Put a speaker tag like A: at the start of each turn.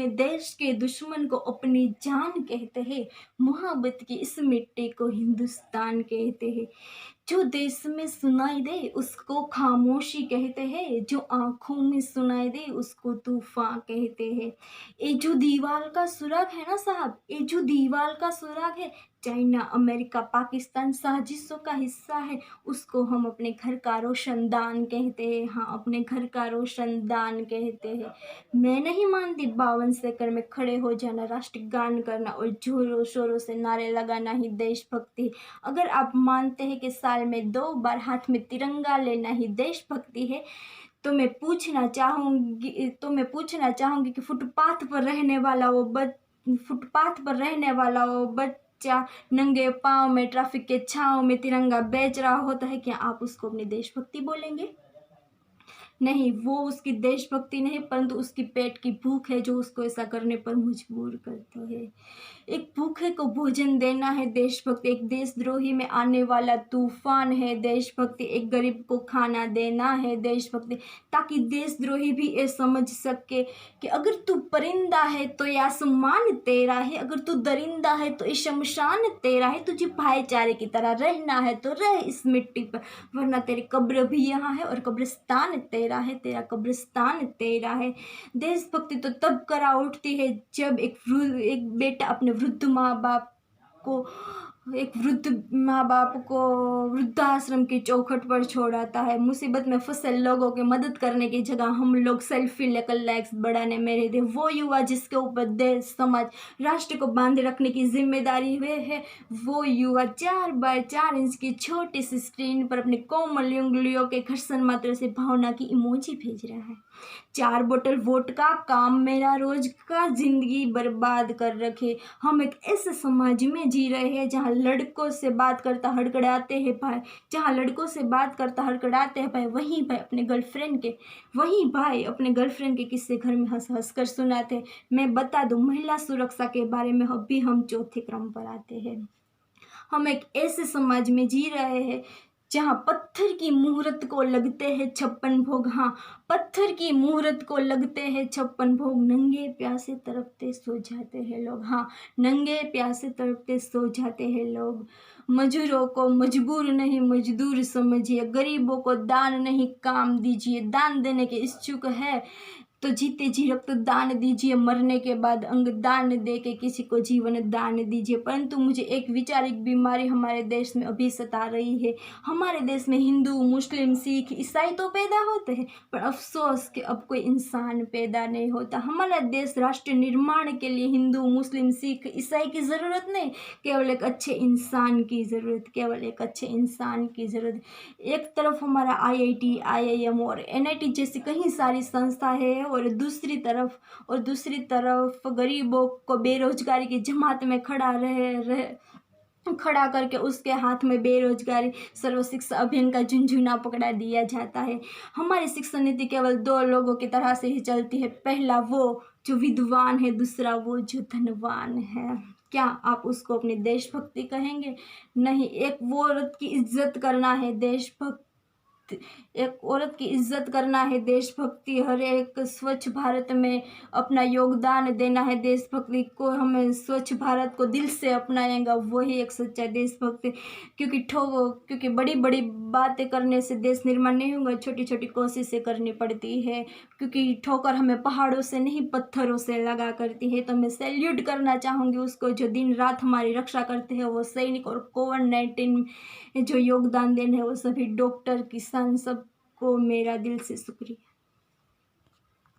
A: अपने देश के दुश्मन को अपनी जान कहते हैं, मोहब्बत की इस मिट्टी को हिंदुस्तान कहते हैं। जो देश में सुनाई दे उसको खामोशी कहते हैं, जो आंखों में सुनाई दे उसको तूफान कहते हैं। ये जो दीवार का सुराग है ना साहब, ये जो दीवार का सुराग है, चाइना अमेरिका पाकिस्तान साजिशों का हिस्सा है, उसको हम अपने घर का रोशनदान कहते हैं। हाँ, अपने घर का रोशनदान कहते हैं। मैं नहीं मानती 52 सेकंड में खड़े हो जाना, राष्ट्रगान करना और जोरों शोरों से नारे लगाना ही देशभक्ति। अगर आप मानते हैं कि साल में 2 बार हाथ में तिरंगा लेना ही देशभक्ति है, तो मैं पूछना चाहूँगी कि फुटपाथ पर रहने वाला वो बच्चा नंगे पाँव में ट्रैफिक के छाँव में तिरंगा बेच रहा होता है, क्या आप उसको अपनी देशभक्ति बोलेंगे? नहीं, वो उसकी देशभक्ति नहीं, परंतु उसकी पेट की भूख है जो उसको ऐसा करने पर मजबूर करती है। एक भूखे को भोजन देना है देशभक्ति, एक देशद्रोही में आने वाला तूफान है देशभक्ति, एक गरीब को खाना देना है देशभक्ति, ताकि देशद्रोही भी ये समझ सके कि अगर तू परिंदा है तो ये आसमान तेरा है, अगर तू दरिंदा है तो ये शमशान तेरा है। तुझे भाईचारे की तरह रहना है तो रह इस मिट्टी पर, वरना तेरी कब्र भी यहाँ है और कब्रिस्तान तेरा है, तेरा कब्रिस्तान तेरा है। देशभक्ति तो तब करा उठती है जब एक बेटा अपने वृद्ध माँ बाप को वृद्धाश्रम की चौखट पर छोड़ाता है। मुसीबत में फंसे लोगों की मदद करने की जगह हम लोग सेल्फी लेकर लाइक्स बढ़ाने में रहते हैं। वो युवा जिसके ऊपर देश समाज राष्ट्र को बांधे रखने की जिम्मेदारी है, वो युवा 4x4 इंच की छोटी सी स्क्रीन पर अपनी कोमल उंगलियों के घर्षण मात्र से भावना की इमोजी भेज रहा है। 4 बोतल वोडका काम मेरा रोज का जिंदगी बर्बाद कर रखे। हम एक ऐसे समाज में जी रहे हैं जहाँ लड़कों से बात करता हड़बड़ाते हैं भाई, वहीं भाई अपने गर्लफ्रेंड के किस्से घर में हंस हंस कर सुनाते हैं। मैं बता दूं, महिला सुरक्षा के बारे में अभी हम चौथे क्रम पर आते हैं। हम एक ऐसे समाज में जी रहे हैं जहाँ पत्थर की मुहूर्त को लगते हैं 56 भोग। हाँ, पत्थर की मुहूर्त को लगते हैं 56 भोग। नंगे प्यासे तड़पते सो जाते हैं लोग। हाँ, नंगे प्यासे तड़पते सो जाते हैं लोग। मजूरों को मजबूर नहीं मजदूर समझिए, गरीबों को दान नहीं काम दीजिए। दान देने के इच्छुक है तो जीते जी रक्त दान दीजिए, मरने के बाद अंग दान दे के किसी को जीवन दान दीजिए। परंतु मुझे एक वैचारिक बीमारी हमारे देश में अभी सता रही है। हमारे देश में हिंदू मुस्लिम सिख ईसाई तो पैदा होते हैं, पर अफसोस कि अब कोई इंसान पैदा नहीं होता। हमारा देश राष्ट्र निर्माण के लिए हिंदू मुस्लिम सिख ईसाई की ज़रूरत नहीं, केवल एक अच्छे इंसान की ज़रूरत, एक तरफ हमारा IIT IIM और NIT जैसी कई सारी संस्था है, और दूसरी तरफ गरीबों को बेरोजगारी की जमात में खड़ा करके उसके हाथ में बेरोजगारी सर्व शिक्षा अभियान का झुंझुना पकड़ा दिया जाता है। हमारी शिक्षा नीति केवल 2 लोगों की तरह से ही चलती है, पहला वो जो विद्वान है, दूसरा वो जो धनवान है। क्या आप उसको अपनी देशभक्ति कहेंगे? नहीं। एक औरत की इज्जत करना है देशभक्ति, हर एक स्वच्छ भारत में अपना योगदान देना है देशभक्ति को। हमें स्वच्छ भारत को दिल से अपनाएंगा वही एक सच्चा देशभक्ति, क्योंकि बड़ी बड़ी बातें करने से देश निर्माण नहीं होगा, छोटी छोटी कोशिशें करनी पड़ती है, क्योंकि ठोकर हमें पहाड़ों से नहीं पत्थरों से लगा करती है। तो मैं सैल्यूट करना चाहूँगी उसको जो दिन रात हमारी रक्षा करते हैं, वो सैनिक, और कोविड-19 जो योगदान देने है वो सभी डॉक्टर किसान, सबको मेरा दिल से शुक्रिया।